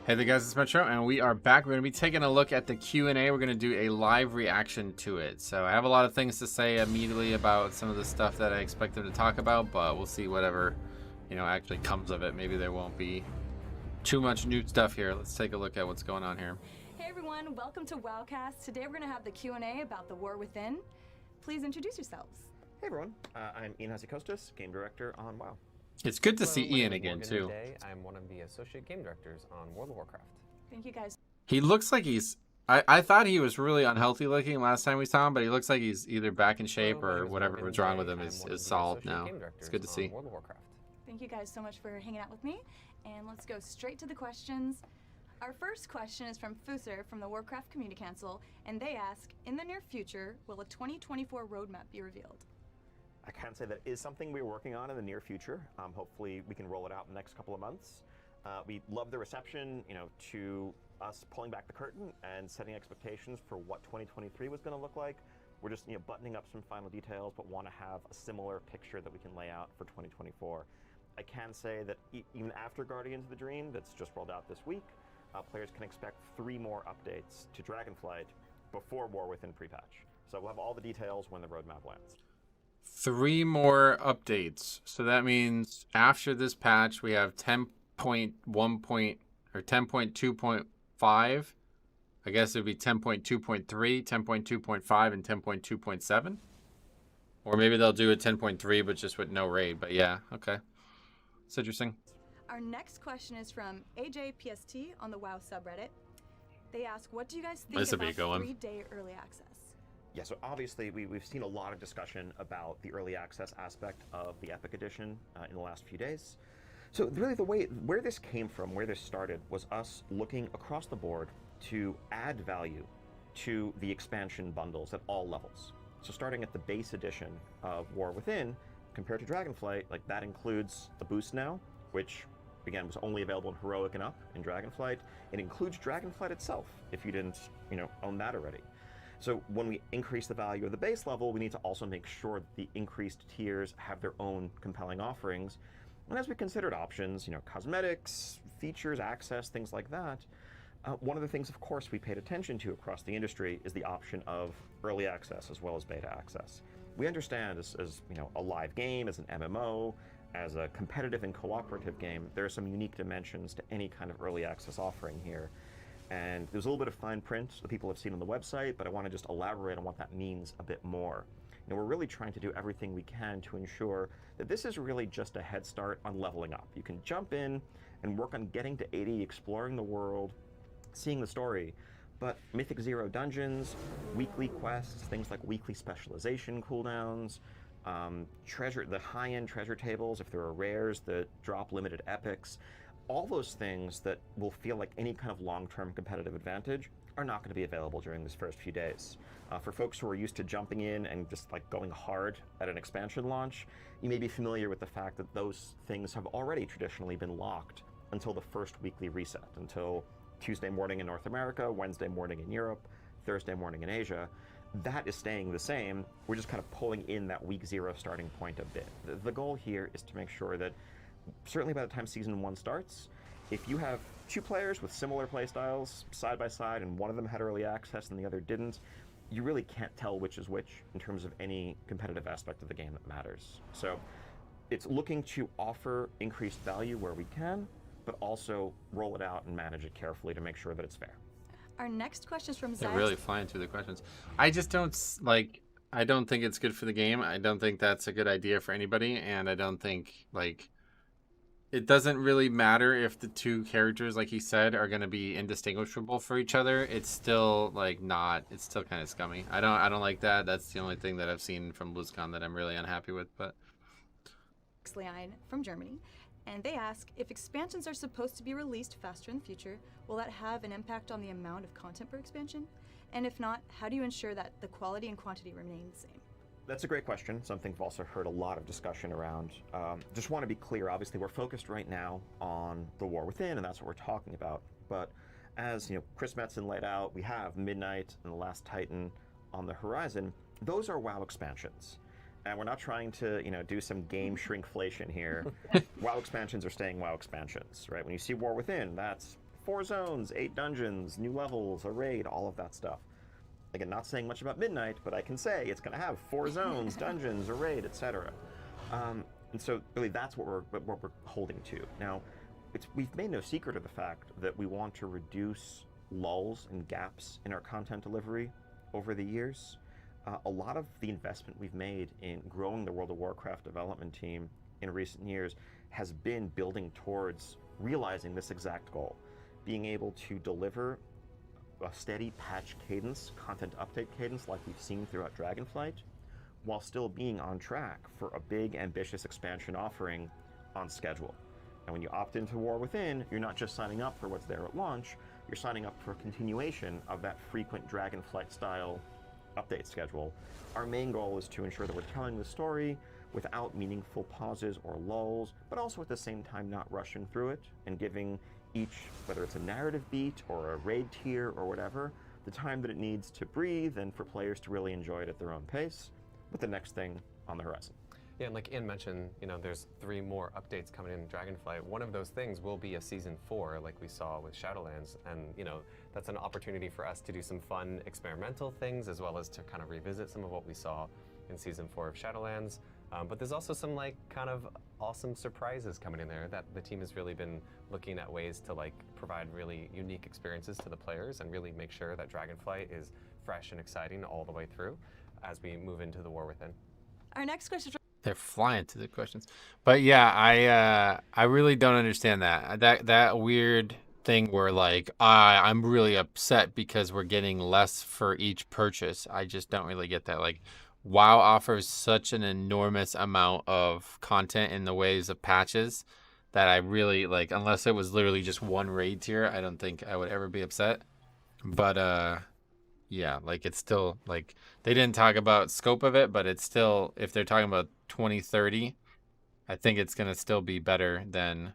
Hey there guys, it's Metro, and we are back. We're going to be taking a look at the Q&A. We're going to do a live reaction to it. So I have a lot of things to say immediately about some of the stuff that I expect them to talk about, but we'll see whatever, actually comes of it. Maybe there won't be too much new stuff here. Let's take a look at what's going on here. Hey everyone, welcome to Wowcast. Today we're going to have the Q&A about the War Within. Please introduce yourselves. Hey everyone, I'm Ian Hasekostas, game director on WoW. It's good to Hello, see my name Ian is again, Morgan too. Today, I'm one of the associate game directors on World of Warcraft. Thank you guys. He looks like he's... I thought he was really unhealthy looking last time we saw him, but he looks like he's either back in shape Hello, my or name is whatever Morgan was wrong Today, with him I'm is one of the solved associate now. game It's directors good to on see. World of Warcraft. Thank you guys so much for hanging out with me. And let's go straight to the questions. Our first question is from Fuser from the Warcraft Community Council, and they ask, in the near future, will a 2024 roadmap be revealed? I can say that is something we're working on in the near future. Hopefully we can roll it out in the next couple of months. We love the reception, to us pulling back the curtain and setting expectations for what 2023 was going to look like. We're just, buttoning up some final details, but want to have a similar picture that we can lay out for 2024. I can say that even after Guardians of the Dream, that's just rolled out this week, players can expect 3 more updates to Dragonflight before War Within pre-patch. So we'll have all the details when the roadmap lands. 3 more updates. So that means after this patch, we have 10.1 or 10.2.5. I guess it'd be 10.2.3, 10.2.5, and 10.2.7. Or maybe they'll do a 10.3, but just with no raid. But yeah, okay. It's interesting. Our next question is from AJPST on the WoW subreddit. They ask, what do you guys think This'll be a about good one. 3-day early access? Yeah, so obviously we've seen a lot of discussion about the early access aspect of the Epic Edition in the last few days. So really where this came from, where this started, was us looking across the board to add value to the expansion bundles at all levels. So starting at the base edition of War Within, compared to Dragonflight, like that includes a boost now, which again was only available in Heroic and up in Dragonflight. It includes Dragonflight itself, if you didn't, own that already. So when we increase the value of the base level, we need to also make sure that the increased tiers have their own compelling offerings. And as we considered options, cosmetics, features, access, things like that, one of the things, of course, we paid attention to across the industry is the option of early access as well as beta access. We understand as a live game, as an MMO, as a competitive and cooperative game, there are some unique dimensions to any kind of early access offering here. And there's a little bit of fine print that people have seen on the website, but I want to just elaborate on what that means a bit more. We're really trying to do everything we can to ensure that this is really just a head start on leveling up. You can jump in and work on getting to 80, exploring the world, seeing the story, but Mythic Zero dungeons, weekly quests, things like weekly specialization cooldowns, the high-end treasure tables, if there are rares that drop limited epics, all those things that will feel like any kind of long-term competitive advantage are not going to be available during these first few days. For folks who are used to jumping in and just like going hard at an expansion launch, you may be familiar with the fact that those things have already traditionally been locked until the first weekly reset, until Tuesday morning in North America, Wednesday morning in Europe, Thursday morning in Asia. That is staying the same. We're just kind of pulling in that week 0 starting point a bit. The goal here is to make sure that certainly by the time Season 1 starts, if you have 2 players with similar playstyles side by side and one of them had early access and the other didn't, you really can't tell which is which in terms of any competitive aspect of the game that matters. So it's looking to offer increased value where we can, but also roll it out and manage it carefully to make sure that it's fair. Our next question is from They're Zayas. really flying through the questions. I just don't I don't think it's good for the game. I don't think that's a good idea for anybody, and I don't think it doesn't really matter if the 2 characters, like he said, are going to be indistinguishable for each other. It's still it's still kind of scummy. I don't like that. That's the only thing that I've seen from BlizzCon that I'm really unhappy with. But Leine from Germany, and they ask, if expansions are supposed to be released faster in the future, will that have an impact on the amount of content per expansion? And if not, how do you ensure that the quality and quantity remain the same? That's a great question, something we've also heard a lot of discussion around. Just want to be clear, obviously we're focused right now on the War Within, and that's what we're talking about. But as Chris Metzen laid out, we have Midnight and The Last Titan on the horizon. Those are WoW expansions. And we're not trying to, do some game shrinkflation here. WoW expansions are staying WoW expansions, right? When you see War Within, that's 4 zones, 8 dungeons, new levels, a raid, all of that stuff. Again, not saying much about Midnight, but I can say it's going to have 4 zones, dungeons, a raid, etc. And so really that's what we're holding to. Now, we've made no secret of the fact that we want to reduce lulls and gaps in our content delivery over the years. A lot of the investment we've made in growing the World of Warcraft development team in recent years has been building towards realizing this exact goal, being able to deliver a steady patch cadence, content update cadence like we've seen throughout Dragonflight, while still being on track for a big, ambitious expansion offering on schedule. And when you opt into War Within, you're not just signing up for what's there at launch, you're signing up for a continuation of that frequent Dragonflight-style update schedule. Our main goal is to ensure that we're telling the story without meaningful pauses or lulls, but also at the same time not rushing through it and giving each, whether it's a narrative beat or a raid tier or whatever, the time that it needs to breathe and for players to really enjoy it at their own pace, with the next thing on the horizon. Yeah, and like Ian mentioned, there's 3 more updates coming in Dragonflight. One of those things will be a Season 4, like we saw with Shadowlands. And, that's an opportunity for us to do some fun experimental things, as well as to kind of revisit some of what we saw in Season 4 of Shadowlands. But there's also some, kind of awesome surprises coming in there that the team has really been looking at ways to, provide really unique experiences to the players and really make sure that Dragonflight is fresh and exciting all the way through as we move into the War Within. Our next question. They're flying to the questions, but yeah, I really don't understand that weird thing where I'm really upset because we're getting less for each purchase. I just don't really get that. WoW offers such an enormous amount of content in the ways of patches that I really unless it was literally just one raid tier, I don't think I would ever be upset. But yeah, it's still they didn't talk about scope of it, but it's still, if they're talking about 2030, I think it's gonna still be better than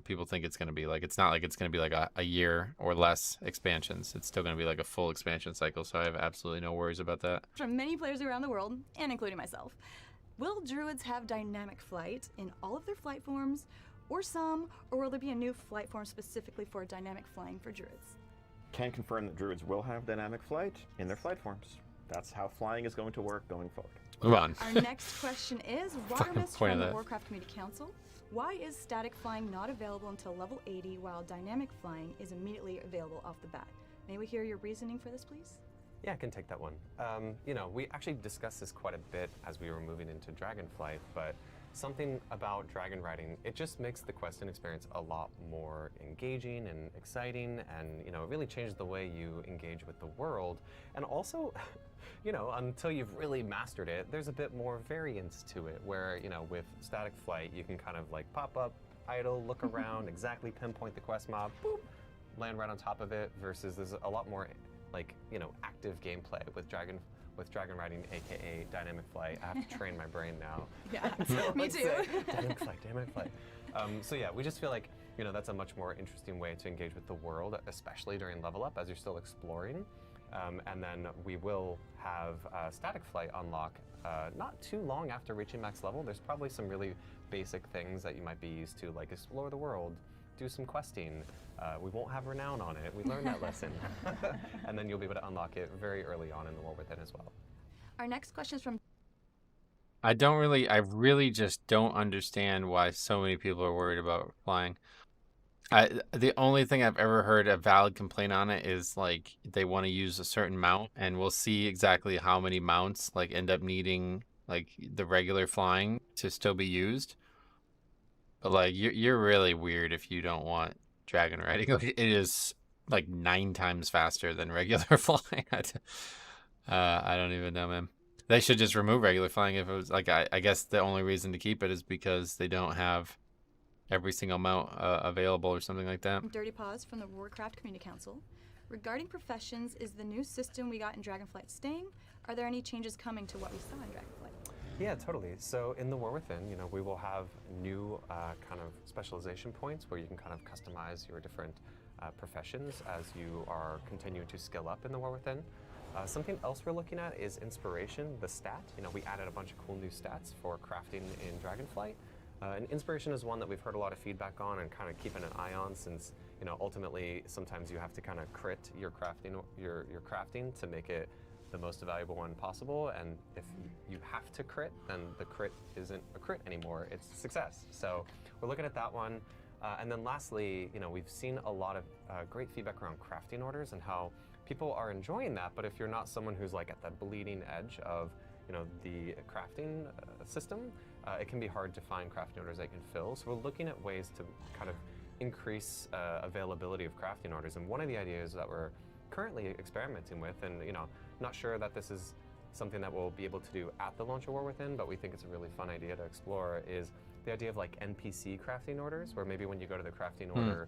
people think it's gonna be. It's not like it's gonna be a year or less expansions. It's still gonna be a full expansion cycle, so I have absolutely no worries about that. From many players around the world, and including myself, will druids have dynamic flight in all of their flight forms, or some, or will there be a new flight form specifically for dynamic flying for druids? Can confirm that druids will have dynamic flight in their flight forms. That's how flying is going to work going forward. Move on. Our next question is, Watermist from the Warcraft Community Council. Why is static flying not available until level 80 while dynamic flying is immediately available off the bat? May we hear your reasoning for this, please? Yeah, I can take that one. We actually discussed this quite a bit as we were moving into Dragonflight, but something about dragon riding, it just makes the questing experience a lot more engaging and exciting, and it really changes the way you engage with the world. And also, until you've really mastered it, there's a bit more variance to it, where with static flight you can kind of pop up, idle, look around, exactly pinpoint the quest mob, boop, land right on top of it, versus there's a lot more active gameplay with dragon riding, aka dynamic flight. I have to train my brain now. Yeah, me too. Dynamic flight. So yeah, we just feel like that's a much more interesting way to engage with the world, especially during level up as you're still exploring. And then we will have static flight unlock not too long after reaching max level. There's probably some really basic things that you might be used to, like explore the world, do some questing. We won't have renown on it. We learned that lesson. And then you'll be able to unlock it very early on in the War Within as well. Our next question is from... I really just don't understand why so many people are worried about flying. The only thing I've ever heard a valid complaint on it is they want to use a certain mount, and we'll see exactly how many mounts end up needing the regular flying to still be used. But you're really weird if you don't want dragon riding. It is 9 times faster than regular flying. I don't even know, man. They should just remove regular flying if it was I guess the only reason to keep it is because they don't have every single mount available or something like that. Dirty Paws from the Warcraft Community Council. Regarding professions, is the new system we got in Dragonflight staying? Are there any changes coming to what we saw in Dragonflight? Yeah, totally. So in the War Within, we will have new kind of specialization points where you can kind of customize your different professions as you are continuing to skill up in the War Within. Something else we're looking at is inspiration, the stat. We added a bunch of cool new stats for crafting in Dragonflight. And inspiration is one that we've heard a lot of feedback on and kind of keeping an eye on, since ultimately sometimes you have to kind of crit your crafting to make it the most valuable one possible. And if you have to crit, then the crit isn't a crit anymore; it's success. So we're looking at that one. And then lastly, we've seen a lot of great feedback around crafting orders and how people are enjoying that. But if you're not someone who's like at the bleeding edge of the crafting system, it can be hard to find crafting orders that you can fill. So we're looking at ways to kind of increase availability of crafting orders. And one of the ideas that we're currently experimenting with, and not sure that this is something that we'll be able to do at the launch of War Within, but we think it's a really fun idea to explore, is the idea of like NPC crafting orders, where maybe when you go to the crafting order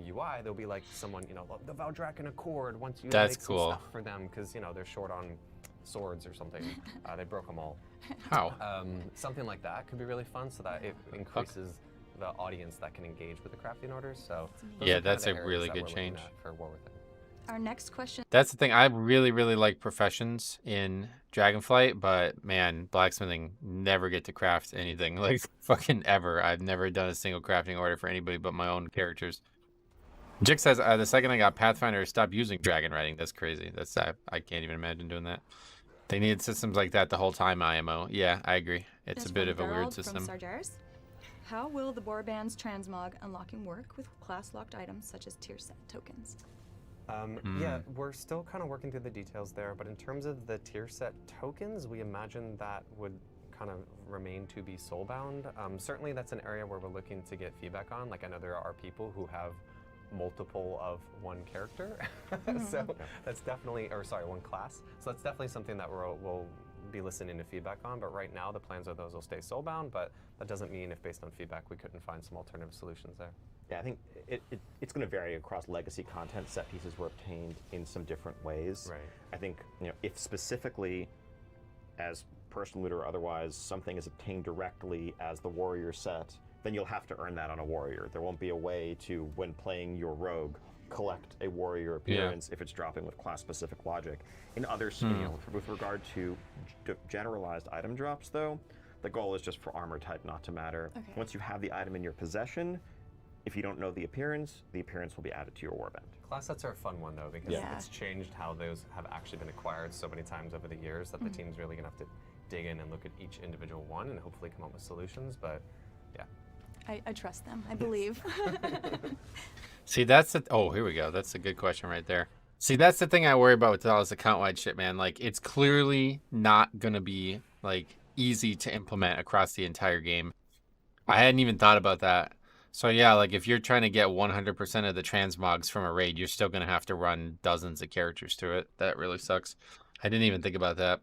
UI, there'll be like someone, the Valdrakken Accord wants you to make some stuff for them because they're short on swords or something. They broke them all. How? Something like that could be really fun, so that it increases the audience that can engage with the crafting orders. So yeah, that's a really good change for War Within. Our next question. That's the thing. I really, really like professions in Dragonflight, but man, blacksmithing, never get to craft anything. Like, fucking ever. I've never done a single crafting order for anybody but my own characters. Jix says, the second I got Pathfinder, stop using dragon riding. That's crazy. I can't even imagine doing that. They needed systems like that the whole time, IMO. Yeah, I agree. It's a bit of a weird system. From Sargeras. How will the Warband's transmog unlocking work with class-locked items such as tier set tokens? Yeah, we're still kind of working through the details there, but in terms of the tier set tokens, we imagine that would kind of remain to be soulbound. Certainly that's an area where we're looking to get feedback on. Like, I know there are people who have multiple of one character, so that's definitely, one class. So that's definitely something that we'll be listening to feedback on, but right now the plans are those will stay soulbound, but that doesn't mean if based on feedback we couldn't find some alternative solutions there. Yeah, I think it's going to vary across legacy content. Set pieces were obtained in some different ways. Right. I think if specifically, as personal loot or otherwise, something is obtained directly as the warrior set, then you'll have to earn that on a warrior. There won't be a way to, when playing your rogue, collect a warrior appearance if it's dropping with class-specific logic. In others, with regard to generalized item drops, though, the goal is just for armor type not to matter. Okay. Once you have the item in your possession, if you don't know the appearance will be added to your warband. Class sets are a fun one though, because it's changed how those have actually been acquired so many times over the years that the team's really gonna have to dig in and look at each individual one and hopefully come up with solutions. But yeah, I trust them. I believe. See, that's here we go. That's a good question right there. See, that's the thing I worry about with all this account-wide shit, man. Like, it's clearly not gonna be like easy to implement across the entire game. I hadn't even thought about that. So yeah, like if you're trying to get 100% of the transmogs from a raid, you're still going to have to run dozens of characters through it. That really sucks. I didn't even think about that.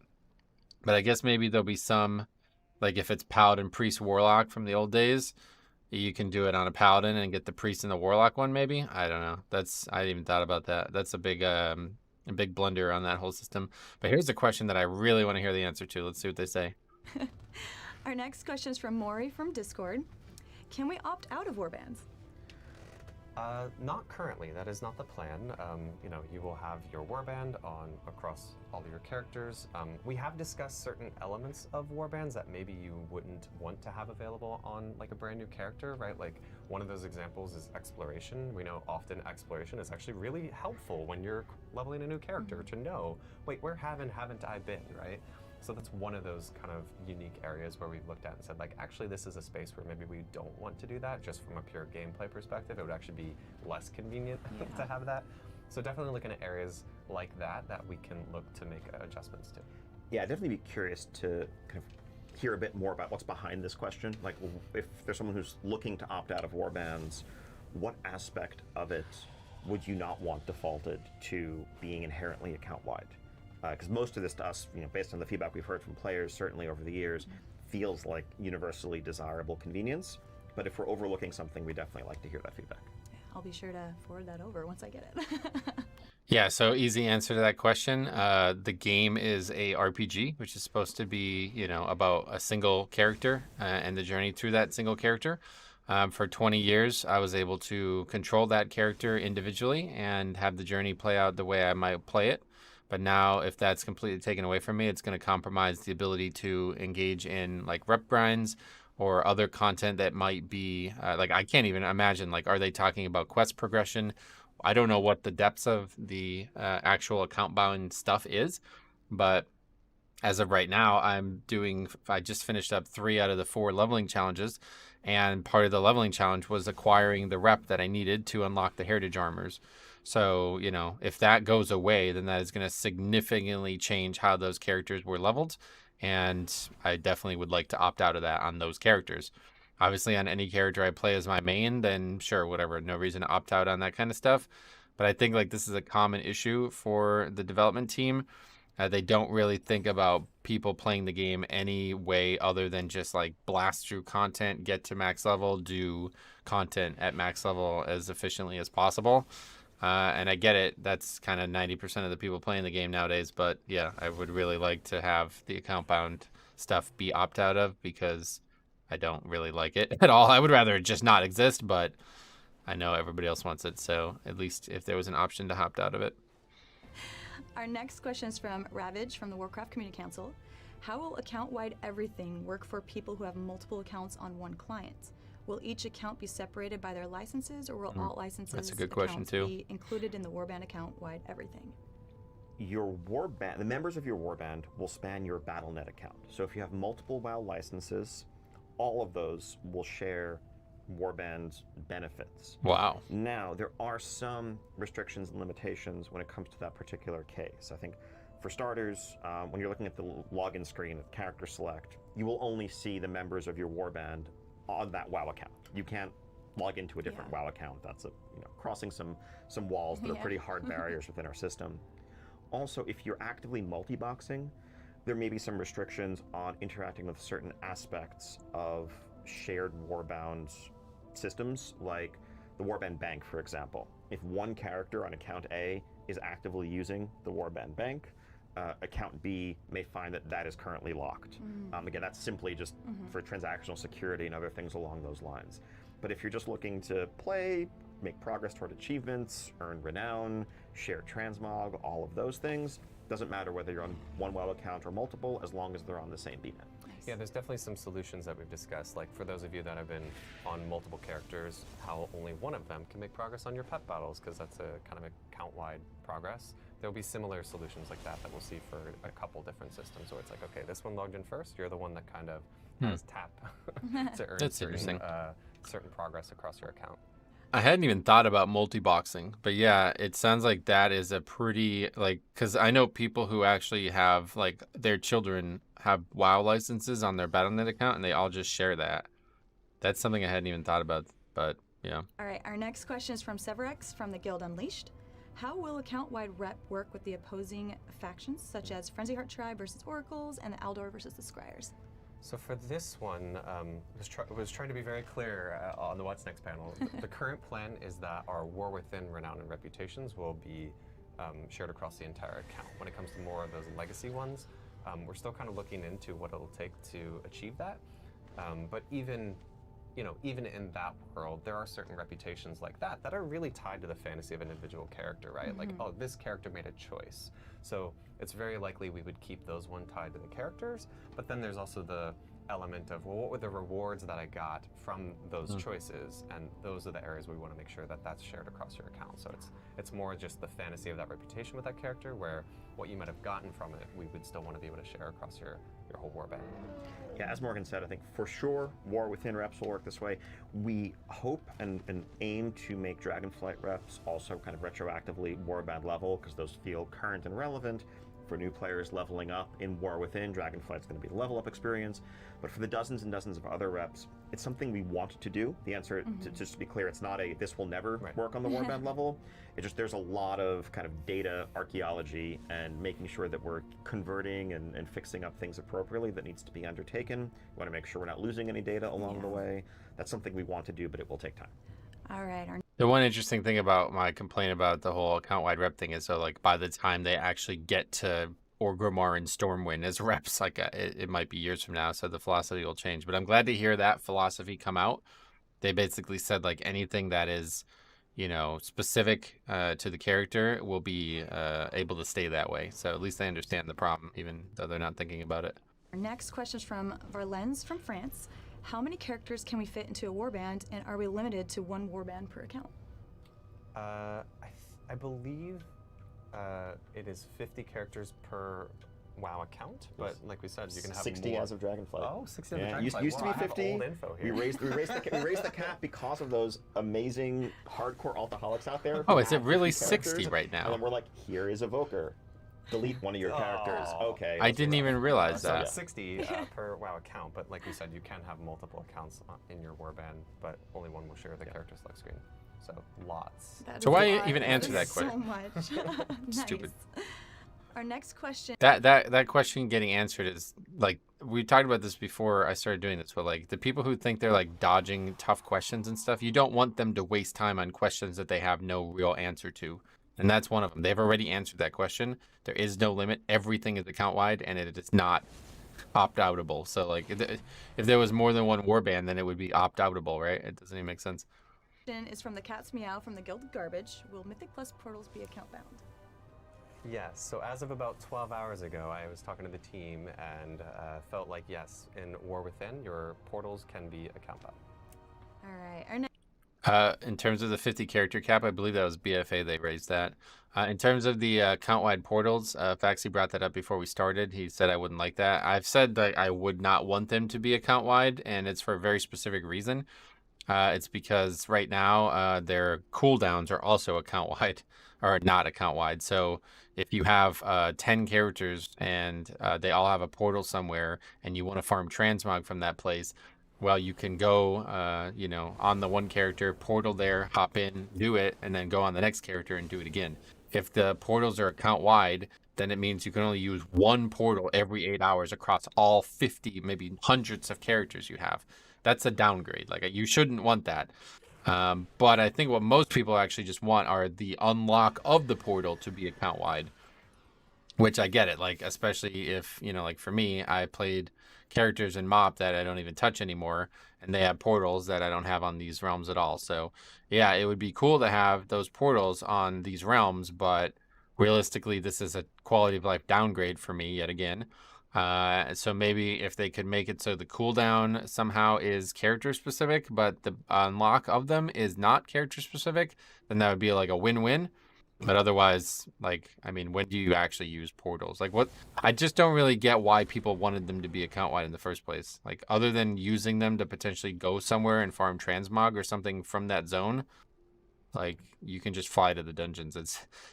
But I guess maybe there'll be some, like if it's Paladin, Priest, Warlock from the old days, you can do it on a Paladin and get the Priest and the Warlock one maybe. I don't know. I didn't even thought about that. That's a big blunder on that whole system. But here's a question that I really want to hear the answer to. Let's see what they say. Our next question is from Maury from Discord. Can we opt out of warbands? Not currently. That is not the plan. You will have your warband across all of your characters. We have discussed certain elements of warbands that maybe you wouldn't want to have available on like a brand new character, right? Like one of those examples is exploration. We know often exploration is actually really helpful when you're leveling a new character to know, wait, where haven't I been, right? So that's one of those kind of unique areas where we've looked at and said, like, actually, this is a space where maybe we don't want to do that just from a pure gameplay perspective. It would actually be less convenient to have that. So definitely looking at areas like that we can look to make adjustments to. Yeah, I'd definitely be curious to kind of hear a bit more about what's behind this question. Like, if there's someone who's looking to opt out of warbands, what aspect of it would you not want defaulted to being inherently account-wide? Because most of this to us, based on the feedback we've heard from players, certainly over the years, feels like universally desirable convenience. But if we're overlooking something, we definitely like to hear that feedback. I'll be sure to forward that over once I get it. Yeah, so easy answer to that question. The game is a RPG, which is supposed to be, about a single character and the journey through that single character. For 20 years, I was able to control that character individually and have the journey play out the way I might play it. But now, if that's completely taken away from me, it's going to compromise the ability to engage in like rep grinds or other content that might be like, I can't even imagine, like, are they talking about quest progression? I don't know what the depths of the actual account bound stuff is, but as of right now, I just finished up 3 out of the 4 leveling challenges, and part of the leveling challenge was acquiring the rep that I needed to unlock the heritage armors. So, you know, if that goes away, then that is going to significantly change how those characters were leveled, and I definitely would like to opt out of that on those characters. Obviously, on any character I play as my main, then sure, whatever, no reason to opt out on that kind of stuff. But I think like this is a common issue for the development team. They don't really think about people playing the game any way other than just like blast through content, get to max level, do content at max level as efficiently as possible. And I get it. That's kind of 90% of the people playing the game nowadays. But yeah, I would really like to have the account bound stuff be opt out of, because I don't really like it at all. I would rather it just not exist, but I know everybody else wants it. So at least if there was an option to opt out of it. Our next question is from Ravage from the Warcraft Community Council. How will account-wide everything work for people who have multiple accounts on one client? Will each account be separated by their licenses, or will all licenses That's a good question, accounts too. be included in the Warband account-wide everything? Your Warband, the members of your Warband will span your Battle.net account. So if you have multiple WoW licenses, all of those will share Warband benefits. Wow. Now, there are some restrictions and limitations when it comes to that particular case. I think, for starters, when you're looking at the login screen of character select, you will only see the members of your Warband on that WoW account. You can't log into a different WoW account. That's crossing some walls that are pretty hard barriers within our system. Also, if you're actively multi-boxing, there may be some restrictions on interacting with certain aspects of shared Warbound systems, like the Warband Bank, for example. If one character on account A is actively using the Warband Bank, account B may find that that is currently locked. Again, that's simply just for transactional security and other things along those lines. But if you're just looking to play, make progress toward achievements, earn renown, share transmog, all of those things, doesn't matter whether you're on one WoW account or multiple, as long as they're on the same BNet. Yeah, there's definitely some solutions that we've discussed. Like for those of you that have been on multiple characters, how only one of them can make progress on your pet battles, because that's a kind of account-wide progress. There'll be similar solutions like that we'll see for a couple different systems, where it's like, okay, this one logged in first, you're the one that kind of has tap to earn That's certain progress across your account. I hadn't even thought about multi-boxing, but yeah, it sounds like that is a pretty, like, because I know people who actually have, like, their children have WoW licenses on their Battle.net account, and they all just share that. That's something I hadn't even thought about, but yeah. All right, our next question is from Severex from the Guild Unleashed. How will account-wide rep work with the opposing factions, such as Frenzy Heart Tribe versus Oracles and the Aldor versus the Scryers? So for this one, was trying to be very clear on the What's Next panel. The current plan is that our War Within renown and reputations will be shared across the entire account. When it comes to more of those legacy ones, we're still kind of looking into what it'll take to achieve that. But even in that world, there are certain reputations like that are really tied to the fantasy of an individual character, right? Like, oh, this character made a choice. So it's very likely we would keep those one tied to the characters, but then there's also the element of, well, what were the rewards that I got from those choices? And those are the areas we want to make sure that that's shared across your account. So it's more just the fantasy of that reputation with that character, where what you might have gotten from it, we would still want to be able to share across your whole warband. Yeah, as Morgan said, I think for sure War Within reps will work this way. We hope and aim to make Dragonflight reps also kind of retroactively Warband level, because those feel current and relevant. For new players leveling up in War Within, Dragonflight's going to be the level up experience. But for the dozens and dozens of other reps, it's something we want to do. The answer, just to be clear, it's not a this will never work on the Warband level. It just, there's a lot of kind of data archaeology and making sure that we're converting and fixing up things appropriately that needs to be undertaken. We want to make sure we're not losing any data along the way. That's something we want to do, but it will take time. All right. The one interesting thing about my complaint about the whole account-wide rep thing is, so like by the time they actually get to Orgrimmar and Stormwind as reps, like it might be years from now, so the philosophy will change. But I'm glad to hear that philosophy come out. They basically said like anything that is, specific to the character will be able to stay that way. So at least they understand the problem, even though they're not thinking about it. Our next question is from Varlens from France. how many characters can we fit into a warband, and are we limited to one warband per account? I believe it is 50 characters per WoW account, but like we said, you can have 60 more. as of Dragonflight. Oh, 60 as of Yeah, Dragonflight. used to Wow, be I have 50. old info We here. raised the cap because of those amazing hardcore altaholics out there. Oh, who is it had really 50 60 characters, right now? And then we're like, here is Evoker. Delete one of your characters. Oh. Okay. I that's didn't rough. even realize So that. it's 60 per WoW account, but like we said, you can have multiple accounts in your warband, but only one will share the character select screen. So lots. That So is why a lot. even answer is that So much. Nice. Stupid. Our next question. That question getting answered is like we talked about this before I started doing this, but like the people who think they're like dodging tough questions and stuff, you don't want them to waste time on questions that they have no real answer to. And that's one of them. They've already answered that question. There is no limit. Everything is account wide, and it is not opt-outable. So like if there was more than one warband, then it would be opt-outable, right? It doesn't even make sense. Is from the Cat's Meow from the Gilded Garbage. Will Mythic Plus portals be account bound? Yes, so as of about 12 hours ago, I was talking to the team and felt like, yes, in War Within, your portals can be account bound. All right. Our next. In terms of the 50 character cap, I believe that was BFA they raised that. In terms of the account-wide portals, Faxi brought that up before we started. He said I wouldn't like that. I've said that I would not want them to be account-wide, and it's for a very specific reason. It's because right now their cooldowns are also account-wide, or not account-wide. So if you have 10 characters and they all have a portal somewhere, and you want to farm transmog from that place, well, you can go, on the one character, portal there, hop in, do it, and then go on the next character and do it again. If the portals are account-wide, then it means you can only use one portal every 8 hours across all 50, maybe hundreds of characters you have. That's a downgrade. Like, you shouldn't want that. But I think what most people actually just want are the unlock of the portal to be account-wide, which I get it. Like, especially if, like for me, I played characters in MoP that I don't even touch anymore, and they have portals that I don't have on these realms at all. So yeah, it would be cool to have those portals on these realms, but realistically this is a quality of life downgrade for me yet again. So maybe if they could make it so the cooldown somehow is character specific, but the unlock of them is not character specific, then that would be like a win-win. But otherwise, like, I mean, when do you actually use portals? Like, what? I just don't really get why people wanted them to be account-wide in the first place. Like, other than using them to potentially go somewhere and farm transmog or something from that zone, like, you can just fly to the dungeons.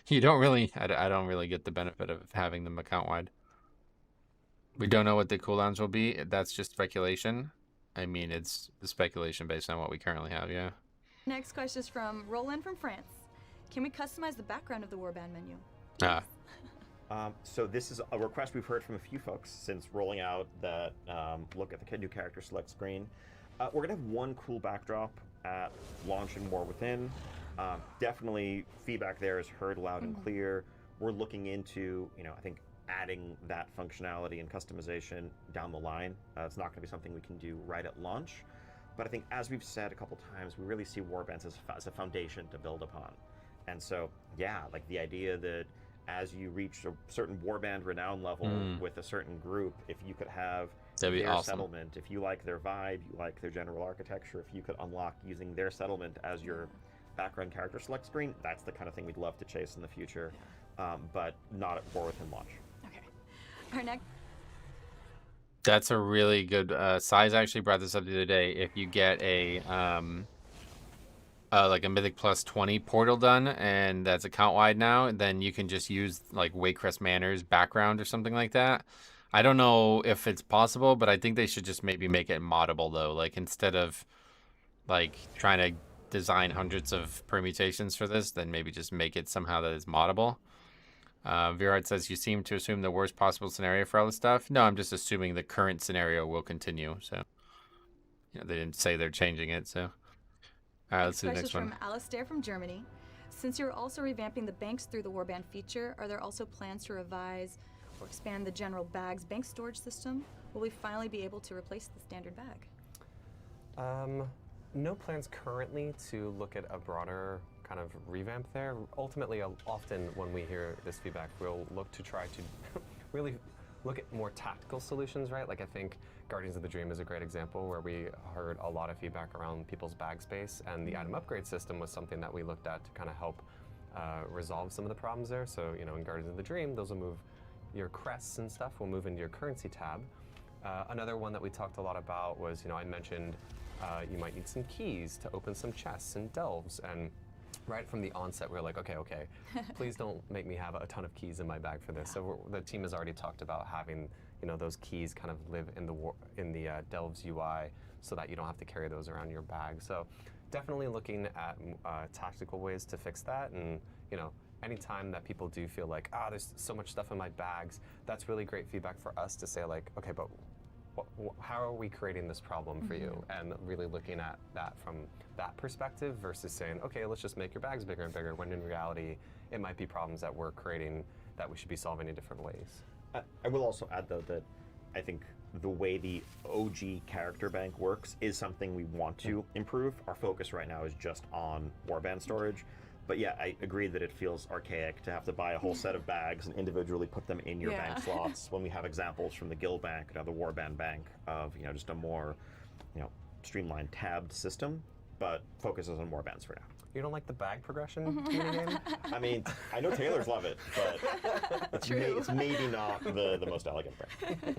You don't really, I don't really get the benefit of having them account-wide. We don't know what the cooldowns will be. That's just speculation. I mean, it's the speculation based on what we currently have, yeah. Next question is from Roland from France. Can we customize the background of the Warband menu? So this is a request we've heard from a few folks since rolling out that look at the new character select screen. We're going to have one cool backdrop at launch in War Within. Definitely feedback there is heard loud and clear. We're looking into, I think adding that functionality and customization down the line. It's not going to be something we can do right at launch. But I think as we've said a couple times, we really see Warbands as a foundation to build upon. And so, yeah, like the idea that as you reach a certain warband renown level with a certain group, if you could have their awesome settlement, if you like their vibe, you like their general architecture, if you could unlock using their settlement as your background character select screen, that's the kind of thing we'd love to chase in the future, but not at War Within launch. Okay. Our next. That's a really good, Size actually brought this up the other day. If you get a, like a Mythic Plus 20 portal done, and that's account wide now, then you can just use like Waycrest Manor's background or something like that. I don't know if it's possible, but I think they should just maybe make it moddable though. Like instead of like trying to design hundreds of permutations for this, then maybe just make it somehow that is moddable. Virard says, you seem to assume the worst possible scenario for all this stuff. No, I'm just assuming the current scenario will continue. So, they didn't say they're changing it. So, all right, let's see the next one. From Alistair from Germany. Since you're also revamping the banks through the Warband feature, are there also plans to revise or expand the general bags bank storage system? Will we finally be able to replace the standard bag? No plans currently to look at a broader kind of revamp there. Ultimately, often when we hear this feedback, we'll look to try to really look at more tactical solutions, right? Like I think Guardians of the Dream is a great example where we heard a lot of feedback around people's bag space, and the item upgrade system was something that we looked at to kind of help resolve some of the problems there. So, you know, in Guardians of the Dream, those will move your crests and stuff will move into your currency tab. Another one that we talked a lot about was, you know, I mentioned you might need some keys to open some chests and delves, and right from the onset, we were like, okay, please don't make me have a ton of keys in my bag for this. So the team has already talked about having, you know, those keys kind of live in the Delves UI, so that you don't have to carry those around your bag. So definitely looking at tactical ways to fix that, and you know, anytime that people do feel like, there's so much stuff in my bags, that's really great feedback for us to say like, okay, but how are we creating this problem for you? And really looking at that from that perspective versus saying, okay, let's just make your bags bigger and bigger, when in reality, it might be problems that we're creating that we should be solving in different ways. I will also add, though, that I think the way the OG character bank works is something we want to improve. Our focus right now is just on Warband storage. But yeah, I agree that it feels archaic to have to buy a whole set of bags and individually put them in your bank slots, when we have examples from the Guild Bank and the Warband Bank of, you know, just a more, you know, streamlined tabbed system, but focuses on Warbands for now. You don't like the bag progression game? I mean, I know tailors love it, but it's maybe not the most elegant thing.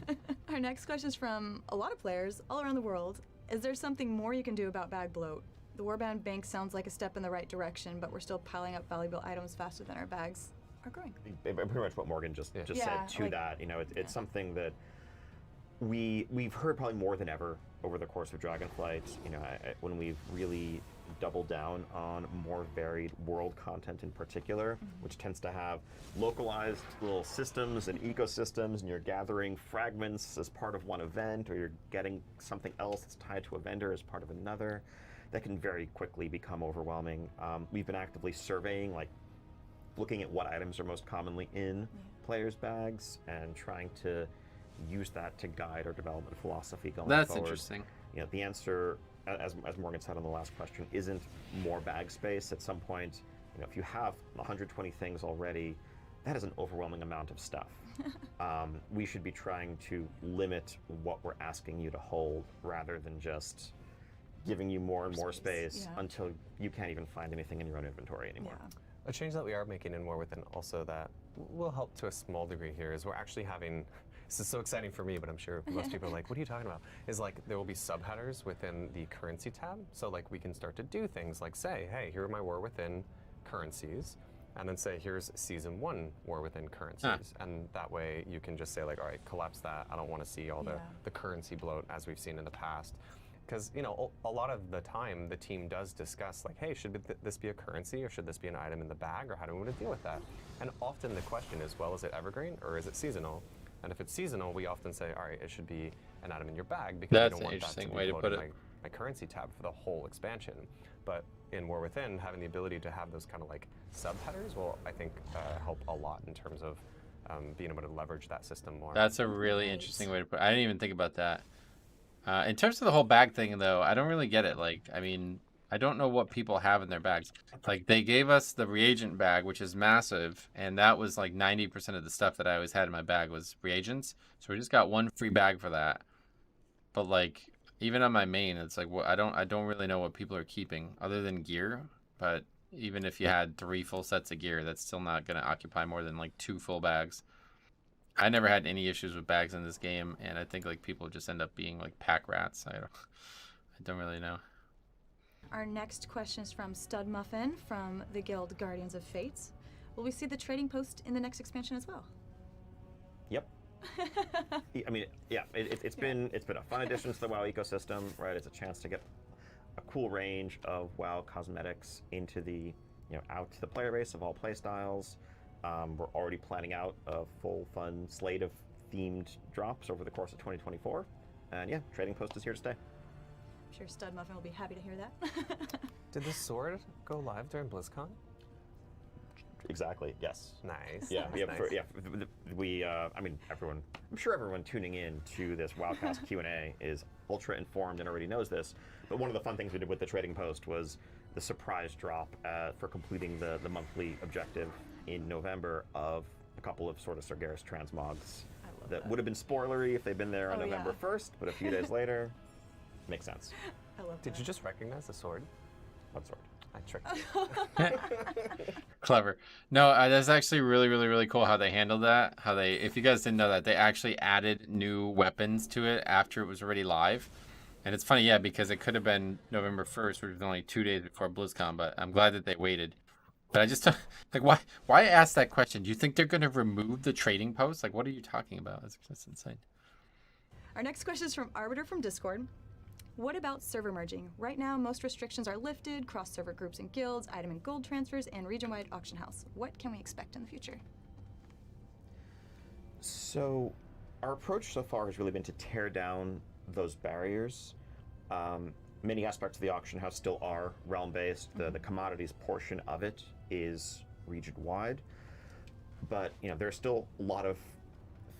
Our next question is from a lot of players all around the world. Is there something more you can do about bag bloat? The Warband Bank sounds like a step in the right direction, but we're still piling up valuable items faster than our bags are growing. Pretty much what Morgan just said to that. You know, it's something that we've heard probably more than ever over the course of Dragonflight. You know, when we've really doubled down on more varied world content in particular, which tends to have localized little systems and ecosystems, and you're gathering fragments as part of one event, or you're getting something else that's tied to a vendor as part of another. That can very quickly become overwhelming. We've been actively surveying, like looking at what items are most commonly in players' bags and trying to use that to guide our development philosophy going forward. That's interesting. You know, the answer, as Morgan said on the last question, isn't more bag space. At some point, you know, if you have 120 things already, that is an overwhelming amount of stuff. We should be trying to limit what we're asking you to hold, rather than just giving you more and more space until you can't even find anything in your own inventory anymore. A change that we are making in War Within also that will help to a small degree here is we're actually having, this is so exciting for me, but I'm sure most people are like, what are you talking about? Is like there will be subheaders within the currency tab. So like we can start to do things like say, hey, here are my War Within currencies. And then say, here's season 1 War Within currencies. And that way you can just say like, all right, collapse that. I don't want to see all the currency bloat as we've seen in the past. Because, you know, a lot of the time the team does discuss like, hey, should this be a currency, or should this be an item in the bag, or how do we want to deal with that? And often the question is, well, is it evergreen or is it seasonal? And if it's seasonal, we often say, all right, it should be an item in your bag, because That's we don't want that to be way to put it. My currency tab for the whole expansion. But in War Within, having the ability to have those kind of like subheaders will, I think, help a lot in terms of being able to leverage that system more. That's a really interesting way to put it. I didn't even think about that. In terms of the whole bag thing, though, I don't really get it. Like, I mean, I don't know what people have in their bags. Like, they gave us the reagent bag, which is massive, and that was like 90% of the stuff that I always had in my bag was reagents. So we just got one free bag for that. But like, even on my main, it's like, well, I don't really know what people are keeping other than gear. But even if you had 3 full sets of gear, that's still not going to occupy more than like 2 full bags. I never had any issues with bags in this game, and I think like people just end up being like pack rats. I don't really know. Our next question is from Stud Muffin from the Guild Guardians of Fates. Will we see the trading post in the next expansion as well? Yep. I mean, yeah, it's been a fun addition to the WoW ecosystem, right? It's a chance to get a cool range of WoW cosmetics into the, you know, out to the player base of all playstyles. We're already planning out a full fun slate of themed drops over the course of 2024. And yeah, Trading Post is here to stay. I'm sure Stud Muffin will be happy to hear that. Did the sword go live during BlizzCon? Exactly, yes. Nice. Yeah, Nice. I mean, I'm sure everyone tuning in to this Wildcast Q&A is ultra informed and already knows this. But one of the fun things we did with the Trading Post was the surprise drop for completing the monthly objective in November of a couple of sort of Sargeras transmogs that would have been spoilery if they'd been there on Oh, November yeah. 1st, but a few days later, makes sense. I love Did that. you just recognize the sword? What sword? I tricked you. Clever. No, that's actually really cool how they handled that. How they, if you guys didn't know that, they actually added new weapons to it after it was already live. And it's funny, yeah, because it could have been November 1st, which was only 2 days before BlizzCon, but I'm glad that they waited. But I just, like, why ask that question? Do you think they're going to remove the trading post? Like, what are you talking about? That's insane. Our next question is from Arbiter from Discord. What about server merging? Right now, most restrictions are lifted, cross-server groups and guilds, item and gold transfers, and region-wide auction house. What can we expect in the future? So, our approach so far has really been to tear down those barriers. Many aspects of the auction house still are realm-based. The commodities portion of it is region-wide, but there are still a lot of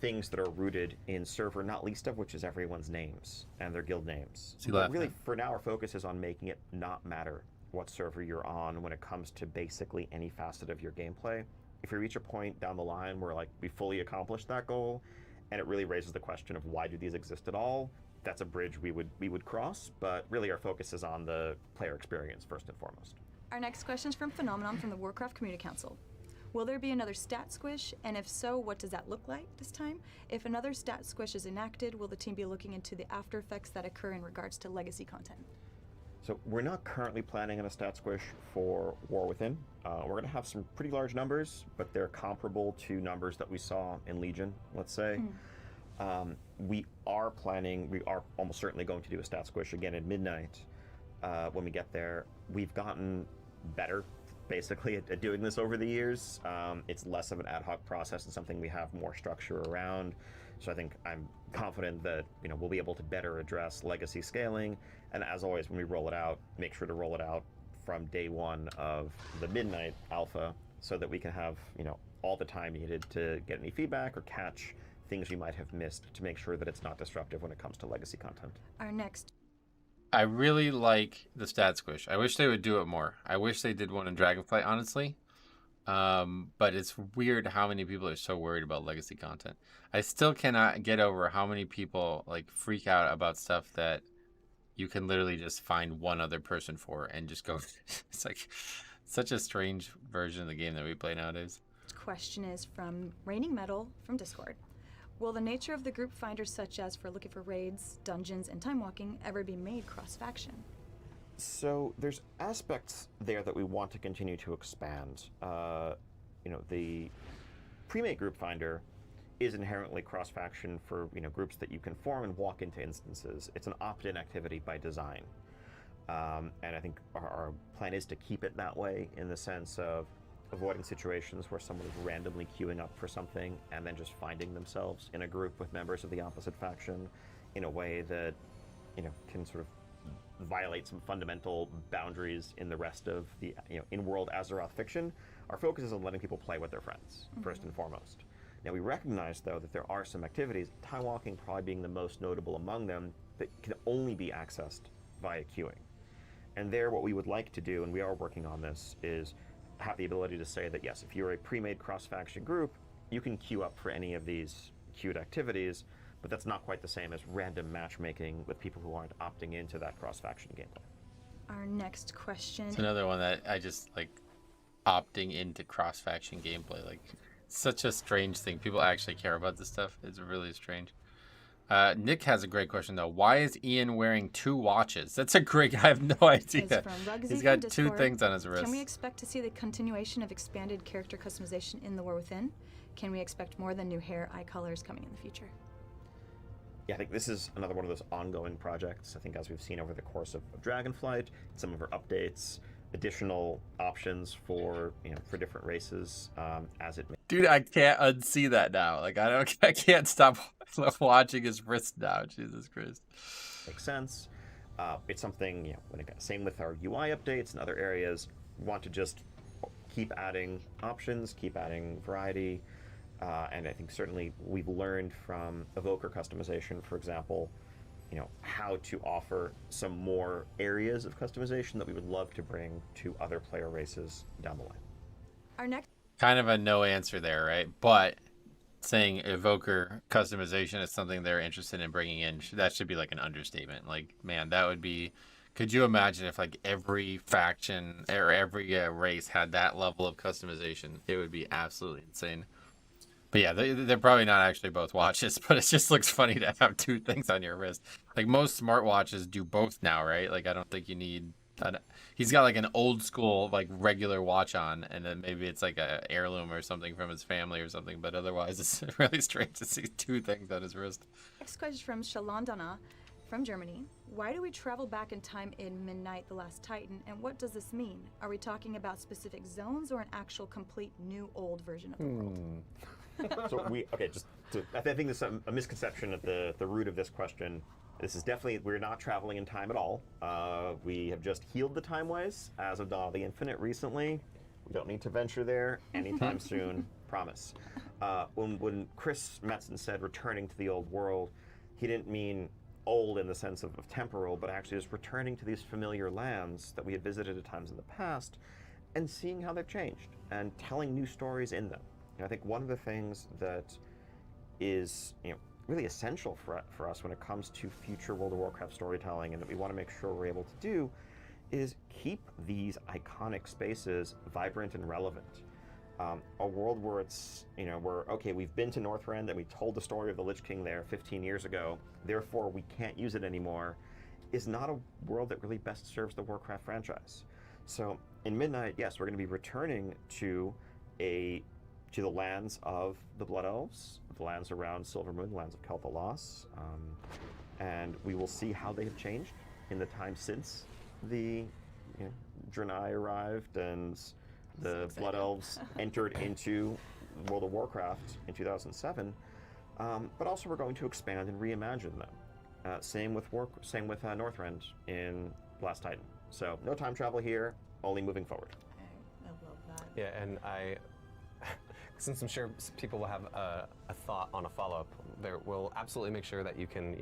things that are rooted in server, not least of which is everyone's names and their guild names. But really, for now, our focus is on making it not matter what server you're on when it comes to basically any facet of your gameplay. If we reach a point down the line where we fully accomplished that goal, and it really raises the question of why do these exist at all, that's a bridge we would cross. But really, our focus is on the player experience first and foremost. Our next question is from Phenomenon from the Warcraft Community Council. Will there be another stat squish? And if so, what does that look like this time? If another stat squish is enacted, will the team be looking into the after effects that occur in regards to legacy content? So we're not currently planning on a stat squish for War Within. We're going to have some pretty large numbers, but they're comparable to numbers that we saw in Legion, let's say. We are almost certainly going to do a stat squish again at midnight when we get there. We've gotten better basically at doing this over the years. It's less of an ad hoc process and something we have more structure around. So I think I'm confident that we'll be able to better address legacy scaling. And as always, when we roll it out, make sure to roll it out from day one of the midnight alpha, so that we can have all the time needed to get any feedback or catch things we might have missed to make sure that it's not disruptive when it comes to legacy content. Our next. I really like the stat squish. I wish they would do it more. I wish they did one in Dragonflight, honestly. But it's weird how many people are so worried about legacy content. I still cannot get over how many people freak out about stuff that you can literally just find one other person for and just go. It's such a strange version of the game that we play nowadays. Question is from Raining Metal from Discord. Will the nature of the group finders, such as for looking for raids, dungeons, and time walking, ever be made cross-faction? So there's aspects there that we want to continue to expand. The pre-made group finder is inherently cross-faction for groups that you can form and walk into instances. It's an opt-in activity by design, and I think our plan is to keep it that way, in the sense of avoiding situations where someone is randomly queuing up for something and then just finding themselves in a group with members of the opposite faction in a way that can sort of violate some fundamental boundaries in the rest of the in-world Azeroth fiction. Our focus is on letting people play with their friends first and foremost. Now, we recognize, though, that there are some activities, time walking probably being the most notable among them, that can only be accessed via queuing. And there, what we would like to do, and we are working on this, is have the ability to say that, yes, if you're a pre-made cross-faction group, you can queue up for any of these queued activities, but that's not quite the same as random matchmaking with people who aren't opting into that cross-faction gameplay. Our next question. It's another one that I just opting into cross-faction gameplay. Such a strange thing. People actually care about this stuff. It's really strange. Nick has a great question, though. Why is Ian wearing 2 watches? That's a great... I have no idea. Is from Rugsy He's got from 2 Discord. things on his wrist. Can we expect to see the continuation of expanded character customization in the War Within? Can we expect more than new hair, eye colors coming in the future? Yeah, I think this is another one of those ongoing projects. I think as we've seen over the course of Dragonflight, some of our updates, additional options for for different races as it may. Dude, I can't unsee that now. I can't stop watching his wrist now. Jesus Christ. Makes sense. It's something, same with our UI updates and other areas. We want to just keep adding options, keep adding variety. And I think certainly we've learned from Evoker customization, for example, how to offer some more areas of customization that we would love to bring to other player races down the line. Our next. Kind of a no answer there, right? But saying evoker customization is something they're interested in bringing in, that should be like an understatement. Like, man, that would be. Could you imagine if like every faction or every race had that level of customization? It would be absolutely insane. But yeah, they're probably not actually both watches, but it just looks funny to have two things on your wrist. Like most smartwatches do both now, right? Like I don't think you need. He's got like an old school like regular watch on, and then maybe it's like a heirloom or something from his family or something. But otherwise, it's really strange to see two things on his wrist. Next question from Shalandana from Germany. Why do we travel back in time in Midnight: The Last Titan, and what does this mean? Are we talking about specific zones or an actual complete new old version of the world? So I think there's a misconception at the root of this question. This is definitely, we're not traveling in time at all. We have just healed the timeways as of Dawn of the Infinite recently. We don't need to venture there anytime soon, promise. When Chris Metzen said returning to the old world, he didn't mean old in the sense of temporal, but actually just returning to these familiar lands that we had visited at times in the past and seeing how they've changed and telling new stories in them. I think one of the things that is really essential for us when it comes to future World of Warcraft storytelling, and that we want to make sure we're able to do, is keep these iconic spaces vibrant and relevant. A world where it's, where, okay, we've been to Northrend and we told the story of the Lich King there 15 years ago, therefore we can't use it anymore, is not a world that really best serves the Warcraft franchise. So in Midnight, yes, we're going to be returning to the lands of the Blood Elves, the lands around Silvermoon, the lands of Kel'Thalas, and we will see how they have changed in the time since the Draenei arrived and the Blood Elves entered into World of Warcraft in 2007. But also we're going to expand and reimagine them. Same with Northrend in Last Titan. So no time travel here, only moving forward. I love that. Yeah, and since I'm sure people will have a thought on a follow-up, there will absolutely make sure that you can,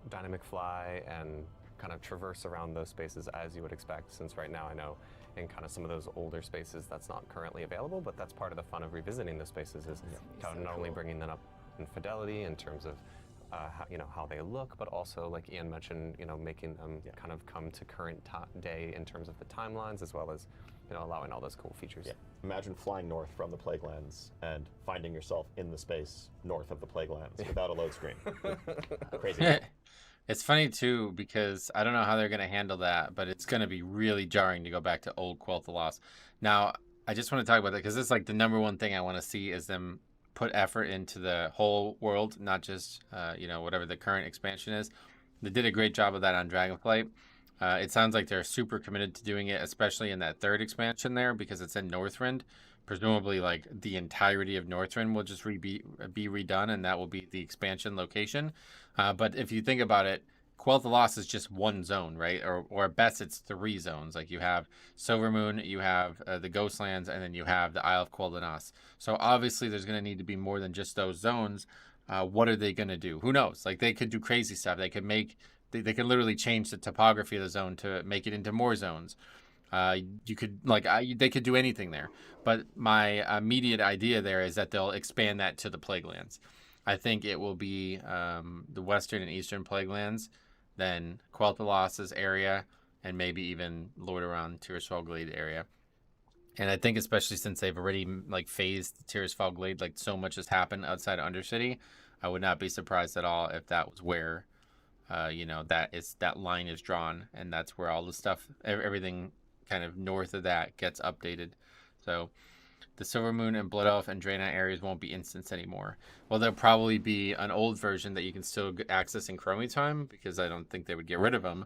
dynamic fly and kind of traverse around those spaces as you would expect, since right now I know in kind of some of those older spaces that's not currently available, but that's part of the fun of revisiting those spaces is not only bringing them up in fidelity in terms of how they look, but also, like Ian mentioned, making them kind of come to current day in terms of the timelines, as well as allowing all those cool features. Yeah. Imagine flying north from the Plaguelands and finding yourself in the space north of the Plaguelands without a load screen. Crazy. It's funny too because I don't know how they're going to handle that, but it's going to be really jarring to go back to old Quel'Thalas. Now, I just want to talk about that because it's like the number one thing I want to see is them put effort into the whole world, not just whatever the current expansion is. They did a great job of that on Dragonflight. It sounds like they're super committed to doing it, especially in that third expansion there, because it's in Northrend. Presumably, like the entirety of Northrend will just be redone, and that will be the expansion location. But if you think about it, Quel'Thalas is just one zone, right? Or at best, it's 3 zones. Like you have Silvermoon, you have the Ghostlands, and then you have the Isle of Quel'Danas. So obviously, there's going to need to be more than just those zones. What are they going to do? Who knows? Like they could do crazy stuff. They could They could literally change the topography of the zone to make it into more zones. They could do anything there. But my immediate idea there is that they'll expand that to the Plaguelands. I think it will be the western and eastern Plaguelands, then Quel'Thalas' area, and maybe even Lordaeron, Tirisfal Glade area. And I think especially since they've already phased Tirisfal Glade, so much has happened outside of Undercity, I would not be surprised at all if that was where that line is drawn, and that's where all the stuff, everything kind of north of that gets updated. So the Silvermoon and Blood Elf and Draenei areas won't be instanced anymore. Well, there'll probably be an old version that you can still access in Chromie time, because I don't think they would get rid of them.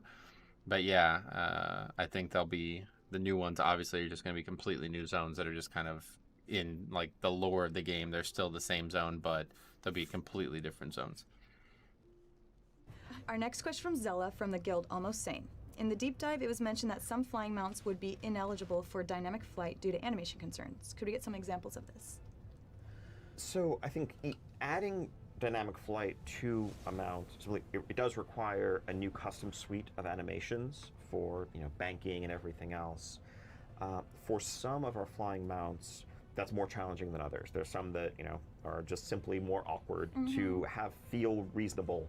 But yeah, I think they'll be the new ones. Obviously, are just going to be completely new zones that are just kind of in the lore of the game. They're still the same zone, but they'll be completely different zones. Our next question from Zella from the guild Almost Sane. In the deep dive, it was mentioned that some flying mounts would be ineligible for dynamic flight due to animation concerns. Could we get some examples of this? So I think adding dynamic flight to a mount, it does require a new custom suite of animations for banking and everything else. For some of our flying mounts, that's more challenging than others. There's some that are just simply more awkward to feel reasonable.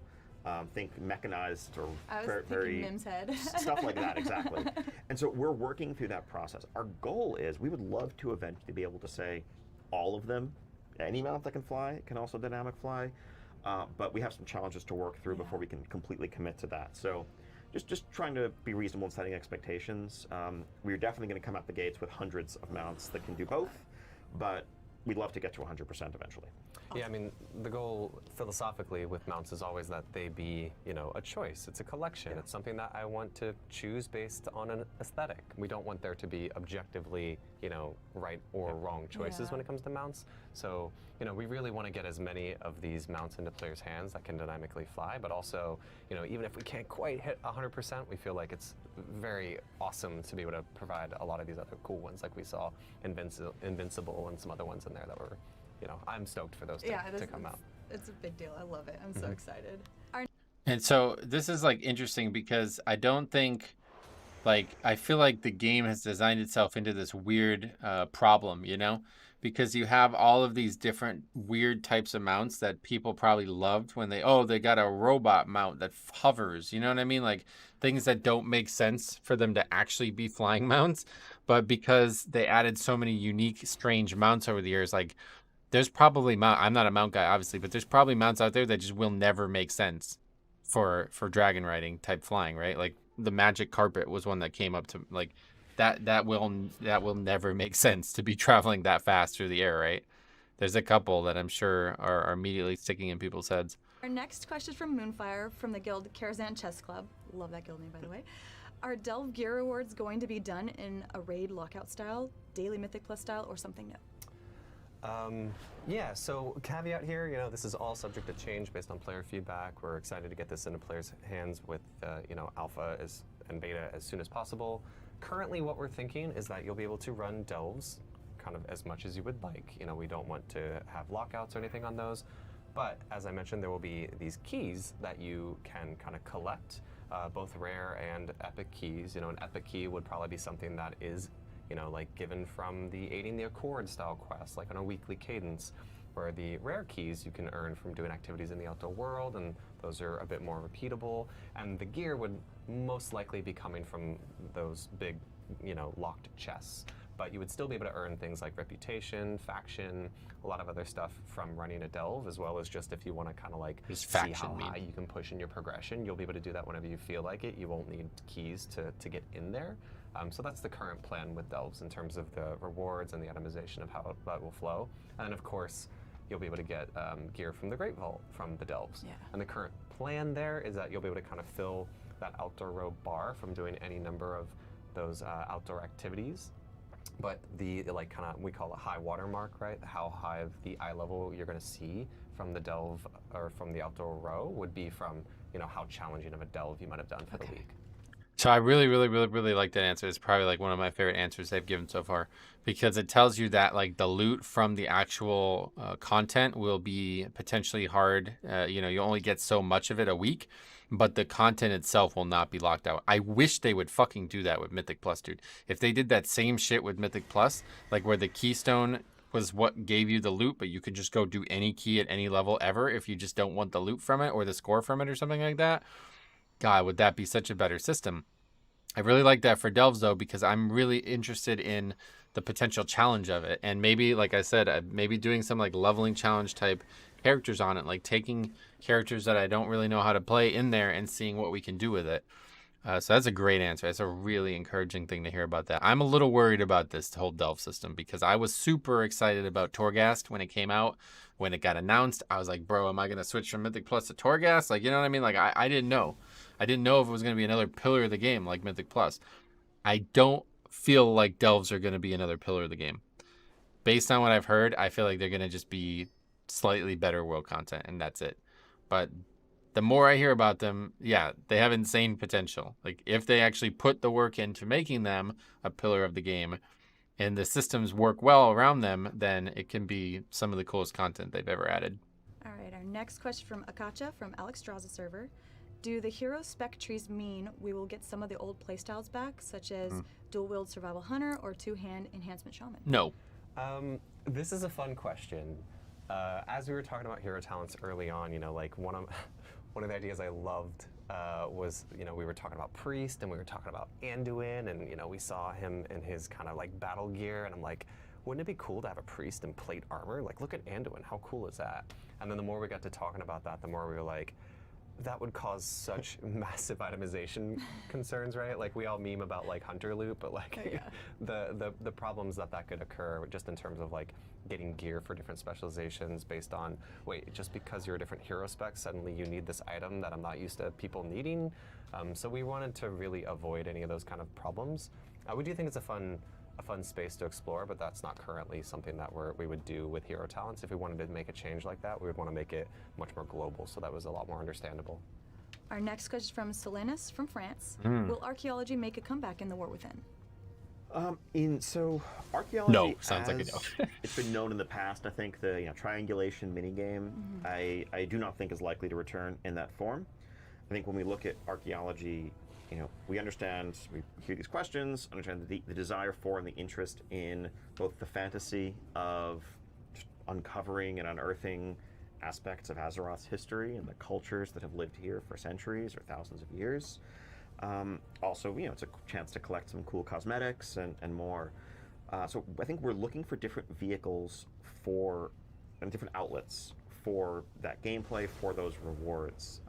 Think mechanized or I was very Mim's head. stuff like that, exactly. And so we're working through that process. Our goal is we would love to eventually be able to say all of them, any mount that can fly can also dynamic fly, but we have some challenges to work through before we can completely commit to that. So just trying to be reasonable in setting expectations. We're definitely going to come out the gates with hundreds of mounts that can do both, but we'd love to get to 100% eventually. Yeah, I mean, the goal philosophically with mounts is always that they be, a choice. It's a collection. It's something that I want to choose based on an aesthetic. We don't want there to be objectively, right or wrong choices when it comes to mounts. So, we really want to get as many of these mounts into players' hands that can dynamically fly, but also, even if we can't quite hit 100%, we feel like it's very awesome to be able to provide a lot of these other cool ones, like we saw Invincible and some other ones in there that were, I'm stoked for those to come out. It's a big deal. I love it. I'm so excited. And so this is like interesting because I don't think, I feel like the game has designed itself into this weird problem, because you have all of these different weird types of mounts that people probably loved when they got a robot mount that hovers, you know what I mean? Like things that don't make sense for them to actually be flying mounts, but because they added so many unique, strange mounts over the years, there's probably I'm not a mount guy, obviously, but there's probably mounts out there that just will never make sense for dragon riding type flying, right? Like the magic carpet was one that came up to that will never make sense to be traveling that fast through the air, right? There's a couple that I'm sure are immediately sticking in people's heads. Our next question is from Moonfire from the guild Karazhan Chess Club. Love that guild name, by the way. Are Delve gear rewards going to be done in a raid lockout style, daily Mythic Plus style, or something new? Yeah, so caveat here, this is all subject to change based on player feedback. We're excited to get this into players' hands with, alpha and beta as soon as possible. Currently, what we're thinking is that you'll be able to run delves kind of as much as you would like. We don't want to have lockouts or anything on those. But as I mentioned, there will be these keys that you can kind of collect, both rare and epic keys. An epic key would probably be something that is given from the Aiding the Accord style quest, like on a weekly cadence, where the rare keys you can earn from doing activities in the outdoor world, and those are a bit more repeatable. And the gear would most likely be coming from those big, locked chests. But you would still be able to earn things like reputation, faction, a lot of other stuff from running a delve, as well as just if you want to kind of Just see how high you can push in your progression, you'll be able to do that whenever you feel like it. You won't need keys to get in there. So that's the current plan with delves in terms of the rewards and the itemization of how that will flow. And then of course, you'll be able to get gear from the Great Vault from the delves. Yeah. And the current plan there is that you'll be able to kind of fill that outdoor row bar from doing any number of those outdoor activities. But the we call it high water mark, right? How high of the eye level you're going to see from the delve or from the outdoor row would be from how challenging of a delve you might have done for the week. So I really, really, really, really like that answer. It's probably one of my favorite answers they've given so far, because it tells you that the loot from the actual content will be potentially hard. You only get so much of it a week, but the content itself will not be locked out. I wish they would fucking do that with Mythic Plus, dude. If they did that same shit with Mythic Plus, where the keystone was what gave you the loot, but you could just go do any key at any level ever if you just don't want the loot from it or the score from it or something like that. God, would that be such a better system? I really like that for delves, though, because I'm really interested in the potential challenge of it. And maybe, like I said, maybe doing some leveling challenge type characters on it, taking characters that I don't really know how to play in there and seeing what we can do with it. So that's a great answer. That's a really encouraging thing to hear about that. I'm a little worried about this whole delve system because I was super excited about Torghast when it came out. When it got announced, I was like, bro, am I going to switch from Mythic Plus to Torghast? You know what I mean? I didn't know. I didn't know if it was going to be another pillar of the game like Mythic Plus. I don't feel like delves are going to be another pillar of the game. Based on what I've heard, I feel like they're going to just be slightly better world content, and that's it. But the more I hear about them, yeah, they have insane potential. If they actually put the work into making them a pillar of the game and the systems work well around them, then it can be some of the coolest content they've ever added. All right, our next question from Akacha from Alex Draza server. Do the hero spec trees mean we will get some of the old playstyles back, such as dual-wield survival hunter or two-hand enhancement shaman? No. This is a fun question. As we were talking about hero talents early on, you know, like one of the ideas I loved was, you know, we were talking about Priest and we were talking about Anduin, and you know, we saw him in his kind of like battle gear, and I'm like, wouldn't it be cool to have a priest in plate armor? Like, look at Anduin, how cool is that? And then the more we got to talking about that, the more we were like, that would cause such massive itemization concerns, right? Like we all meme about like hunter loot, but like the problems that could occur just in terms of like getting gear for different specializations based on, wait, just because you're a different hero spec, suddenly you need this item that I'm not used to people needing. So we wanted to really avoid any of those kind of problems. We do think it's a fun space to explore, but that's not currently something that we would do with hero talents. If we wanted to make a change like that, we would want to make it much more global, so that was a lot more understandable. Our next question is from Selenis from France. Will archaeology make a comeback in the War Within? So archaeology, No, sounds like a no. It's been known in the past. I think the triangulation minigame, I do not think is likely to return in that form. I think when we look at archaeology, we understand, we hear these questions, understand the desire for and the interest in both the fantasy of just uncovering and unearthing aspects of Azeroth's history and the cultures that have lived here for centuries or thousands of years. Also, it's a chance to collect some cool cosmetics and more. So I think we're looking for different vehicles and different outlets for that gameplay, for those rewards.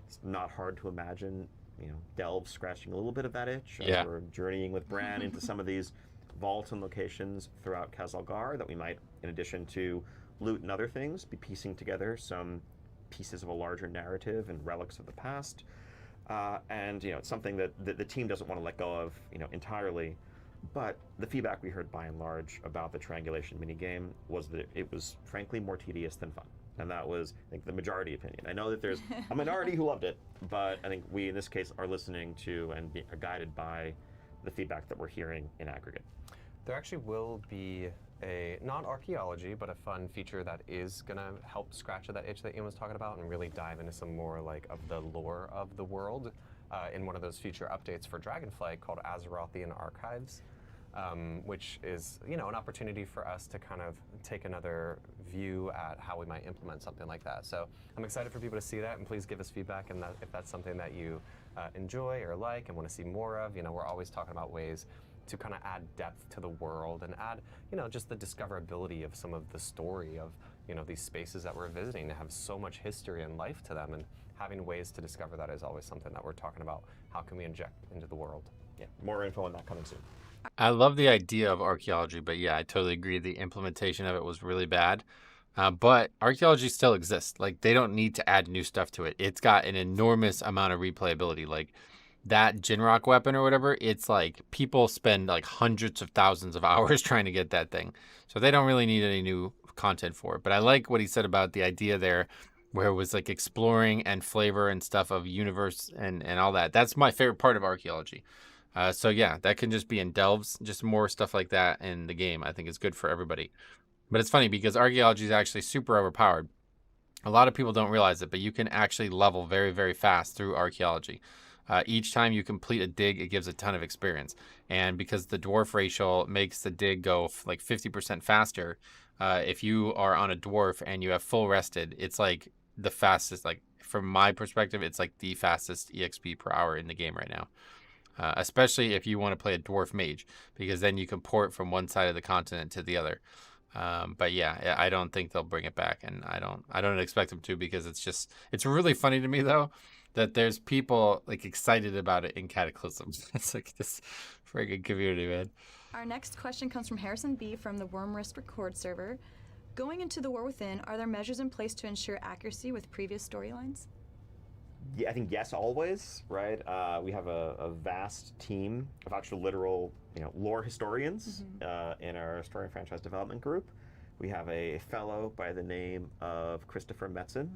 It's not hard to imagine, Delve scratching a little bit of that itch as we're journeying with Bran into some of these vaults and locations throughout Khazalgar that we might, in addition to loot and other things, be piecing together some pieces of a larger narrative and relics of the past. And it's something that the team doesn't want to let go of, entirely. But the feedback we heard by and large about the triangulation minigame was that it was frankly more tedious than fun. And that was, I think, the majority opinion. I know that there's a minority who loved it, but I think we, in this case, are listening to and are guided by the feedback that we're hearing in aggregate. There actually will be not archaeology, but a fun feature that is going to help scratch at that itch that Ian was talking about and really dive into some more like of the lore of the world in one of those future updates for Dragonflight called Azerothian Archives, which is, an opportunity for us to kind of take another view at how we might implement something like that. So I'm excited for people to see that, and please give us feedback and if that's something that you enjoy or like and want to see more of. We're always talking about ways to kind of add depth to the world and add, just the discoverability of some of the story of, these spaces that we're visiting to have so much history and life to them, and having ways to discover that is always something that we're talking about. How can we inject into the world? Yeah, more info on that coming soon. I love the idea of archaeology, but yeah, I totally agree. The implementation of it was really bad. But archaeology still exists. Like, they don't need to add new stuff to it. It's got an enormous amount of replayability. Like, that Jinrock weapon or whatever, it's like people spend like hundreds of thousands of hours trying to get that thing. So they don't really need any new content for it. But I like what he said about the idea there, where it was like exploring and flavor and stuff of universe and all that. That's my favorite part of archaeology. So yeah, that can just be in delves, just more stuff like that in the game. I think it's good for everybody. But it's funny because archaeology is actually super overpowered. A lot of people don't realize it, but you can actually level very, very fast through archaeology. Each time you complete a dig, it gives a ton of experience. And because the dwarf racial makes the dig go like 50% faster, if you are on a dwarf and you have full rested, it's like the fastest, like from my perspective, it's like the fastest EXP per hour in the game right now. Especially if you want to play a dwarf mage, because then you can port from one side of the continent to the other. But yeah, I don't think they'll bring it back, and I don't expect them to, because it's really funny to me though that there's people like excited about it in Cataclysm. It's like this friggin' community, man. Our next question comes from Harrison B. from the Wormrist Record server. Going into the War Within, are there measures in place to ensure accuracy with previous storylines? Yeah, I think yes, always, right? We have a vast team of actual literal, lore historians in our story and franchise development group. We have a fellow by the name of Christopher Metzen,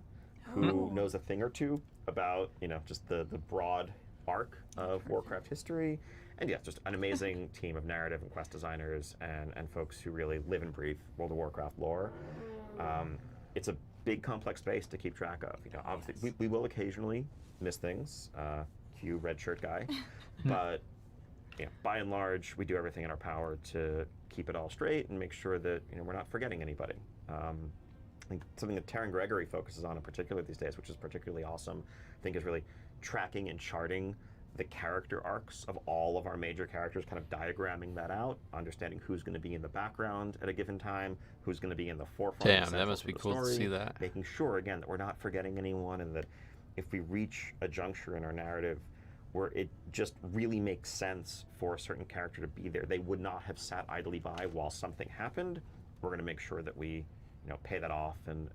who knows a thing or two about, just the broad arc of Warcraft history. And yeah, just an amazing team of narrative and quest designers and folks who really live and breathe World of Warcraft lore. It's a big, complex space to keep track of. Obviously, we will occasionally miss things. Cue red shirt guy, but by and large, we do everything in our power to keep it all straight and make sure that we're not forgetting anybody. I think something that Taryn Gregory focuses on in particular these days, which is particularly awesome, I think is really tracking and charting the character arcs of all of our major characters, kind of diagramming that out, understanding who's going to be in the background at a given time, who's going to be in the forefront. Damn, that must be cool to see that. Making sure, again, that we're not forgetting anyone, and that if we reach a juncture in our narrative where it just really makes sense for a certain character to be there, they would not have sat idly by while something happened. We're going to make sure that we pay that off and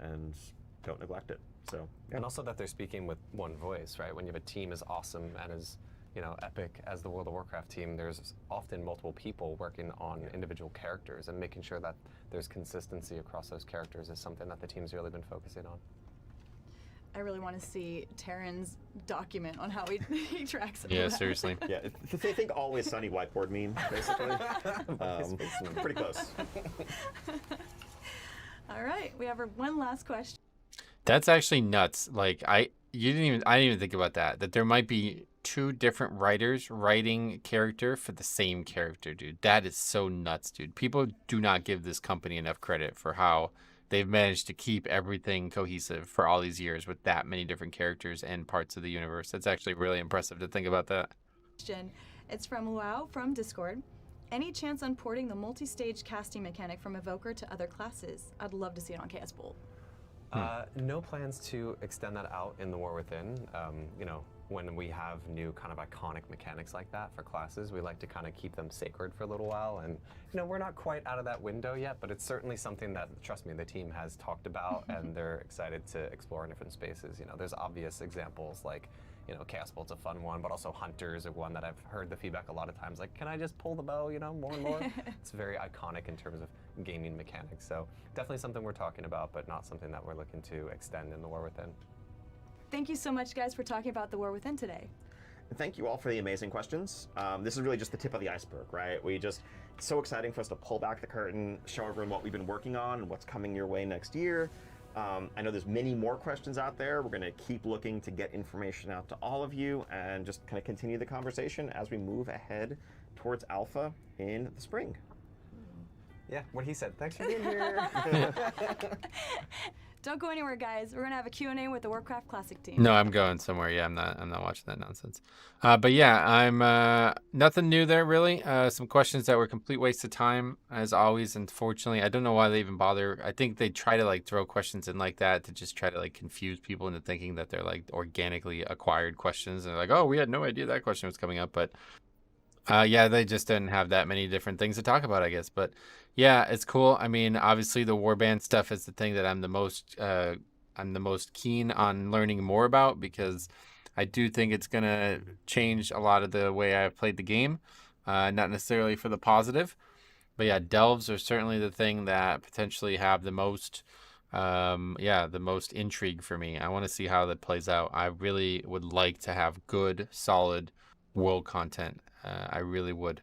don't neglect it. So, yeah. And also that they're speaking with one voice, right? When you have a team as awesome and as epic as the World of Warcraft team, there's often multiple people working on individual characters, and making sure that there's consistency across those characters is something that the team's really been focusing on. I really want to see Taryn's document on how he tracks it. Yeah, seriously. Yeah, they think Always Sunny whiteboard meme, basically. Pretty close. All right, we have our one last question. That's actually nuts. Like I didn't even think about that. That there might be two different writers writing character for the same character, dude. That is so nuts, dude. People do not give this company enough credit for how they've managed to keep everything cohesive for all these years with that many different characters and parts of the universe. That's actually really impressive to think about that. It's from Luau from Discord. Any chance on porting the multi-stage casting mechanic from Evoker to other classes? I'd love to see it on Chaos Bolt. No plans to extend that out in the War Within. When we have new kind of iconic mechanics like that for classes, we like to kind of keep them sacred for a little while. And we're not quite out of that window yet, but it's certainly something that, trust me, the team has talked about, and they're excited to explore in different spaces. There's obvious examples like, Chaos Bolt's a fun one, but also Hunters are one that I've heard the feedback a lot of times, like, can I just pull the bow, more and more? It's very iconic in terms of gaming mechanics. So definitely something we're talking about, but not something that we're looking to extend in the War Within. Thank you so much, guys, for talking about the War Within today. Thank you all for the amazing questions. This is really just the tip of the iceberg, right? It's so exciting for us to pull back the curtain, show everyone what we've been working on and what's coming your way next year. I know there's many more questions out there. We're going to keep looking to get information out to all of you and just kind of continue the conversation as we move ahead towards Alpha in the spring. Yeah, what he said. Thanks for being here. Don't go anywhere, guys. We're going to have a Q&A with the Warcraft Classic team. No, I'm going somewhere. Yeah, I'm not watching that nonsense. But yeah, I'm nothing new there really. Some questions that were complete waste of time as always. Unfortunately, I don't know why they even bother. I think they try to throw questions in like that to just try to confuse people into thinking that they're organically acquired questions, and they're like, oh, we had no idea that question was coming up. But yeah, they just didn't have that many different things to talk about, I guess. But yeah, it's cool. I mean, obviously the Warband stuff is the thing that I'm the most keen on learning more about, because I do think it's gonna change a lot of the way I've played the game, not necessarily for the positive. But yeah, delves are certainly the thing that potentially have the most the most intrigue for me. I want to see how that plays out. I really would like to have good, solid world content. I really would.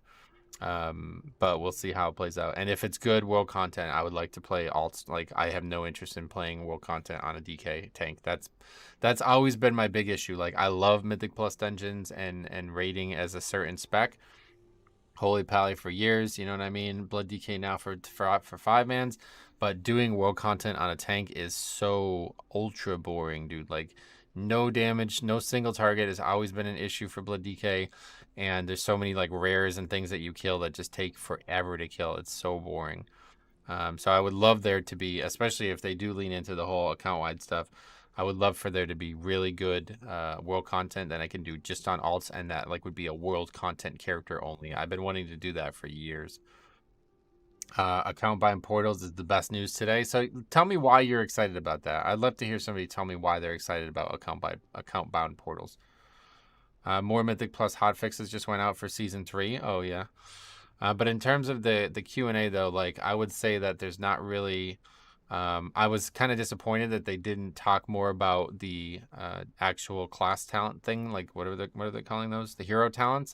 But we'll see how it plays out. And if it's good world content, I would like to play alts. I have no interest in playing world content on a DK tank. That's always been my big issue. I love Mythic Plus dungeons and raiding as a certain spec. Holy Pally for years, you know what I mean? Blood DK now for 5-mans. But doing world content on a tank is so ultra boring, dude. No damage, no single target has always been an issue for Blood DK. And there's so many rares and things that you kill that just take forever to kill. It's so boring. So I would love there to be, especially if they do lean into the whole account-wide stuff, I would love for there to be really good world content that I can do just on alts, and that would be a world content character only. I've been wanting to do that for years. Account bound portals is the best news today. So tell me why you're excited about that. I'd love to hear somebody tell me why they're excited about account bound portals. More Mythic Plus hotfixes just went out for Season 3. Oh, yeah. But in terms of the Q&A, though, I would say that there's not really... I was kind of disappointed that they didn't talk more about the actual class talent thing. What are they calling those? The hero talents.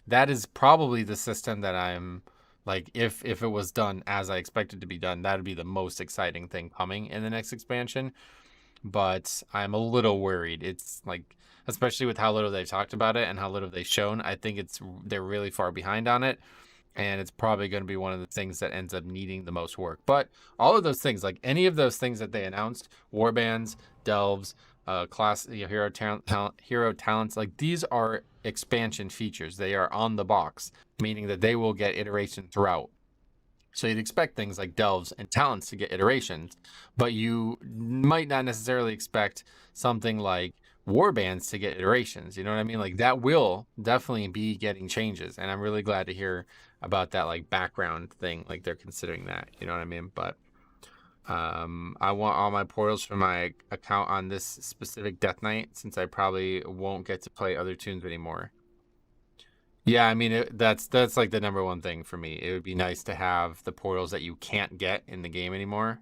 That is probably the system that I'm... if it was done as I expected to be done, that would be the most exciting thing coming in the next expansion. But I'm a little worried. It's especially with how little they've talked about it and how little they've shown. I think they're really far behind on it, and it's probably going to be one of the things that ends up needing the most work. But all of those things, like any of those things that they announced, warbands, delves, class, hero talents, like these are expansion features. They are on the box, meaning that they will get iteration throughout. So you'd expect things like delves and talents to get iterations, but you might not necessarily expect something like warbands to get iterations. You know what I mean? Like that will definitely be getting changes, and I'm really glad to hear about that like background thing. Like they're considering that. You know what I mean? But I want all my portals from my account on this specific Death Knight, since I probably won't get to play other tunes anymore. Yeah, I mean that's like the number one thing for me. It would be nice to have the portals that you can't get in the game anymore.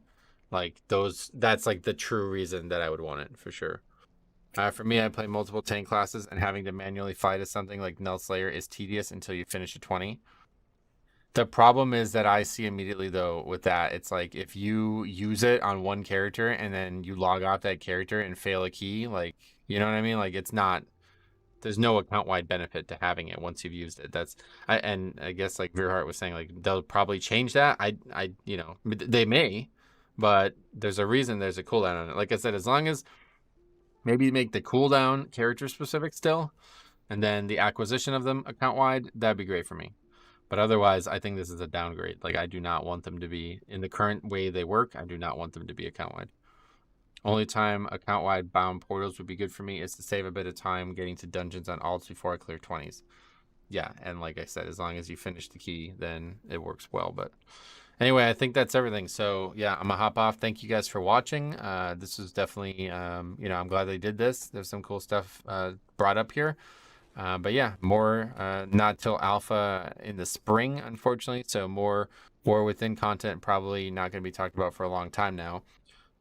Like those, that's like the true reason that I would want it for sure. For me, I play multiple tank classes, and having to manually fight as something like Null Slayer is tedious until you finish a 20. The problem is that I see immediately though with that, it's like if you use it on one character and then you log off that character and fail a key, like, you know what I mean? Like it's not, there's no account-wide benefit to having it once you've used it. And I guess like Veerhart was saying, like they'll probably change that. You know, they may, but there's a reason there's a cooldown on it. Like I said, as long as maybe make the cooldown character specific still, and then the acquisition of them account-wide, that'd be great for me. But otherwise, I think this is a downgrade. Like I do not want them to be, in the current way they work, I do not want them to be account-wide. Only time account-wide bound portals would be good for me is to save a bit of time getting to dungeons on alts before I clear 20s. Yeah, and like I said, as long as you finish the key, then it works well. But anyway, I think that's everything. So yeah, I'm gonna hop off. Thank you guys for watching. This was definitely, you know, I'm glad they did this. There's some cool stuff brought up here. But yeah, more not till alpha in the spring, unfortunately. So more War Within content probably not going to be talked about for a long time now.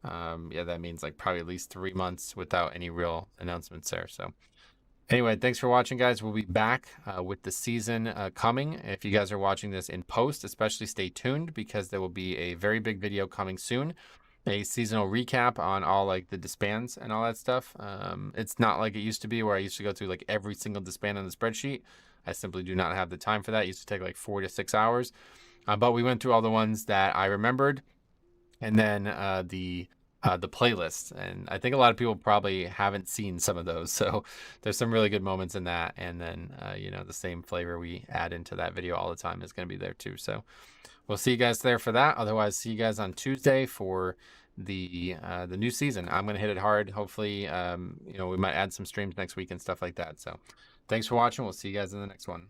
Yeah, that means like probably at least 3 months without any real announcements there. So anyway, thanks for watching, guys. We'll be back with the season coming. If you guys are watching this in post, especially stay tuned, because there will be a very big video coming soon. A seasonal recap on all like the disbands and all that stuff. It's not like it used to be where I used to go through like every single disband on the spreadsheet. I simply do not have the time for that. It used to take like 4 to 6 hours. But we went through all the ones that I remembered, and then the playlist. And I think a lot of people probably haven't seen some of those. So there's some really good moments in that. And then, you know, the same flavor we add into that video all the time is going to be there too. So we'll see you guys there for that. Otherwise, see you guys on Tuesday for the new season. I'm going to hit it hard. Hopefully, you know, we might add some streams next week and stuff like that. So thanks for watching. We'll see you guys in the next one.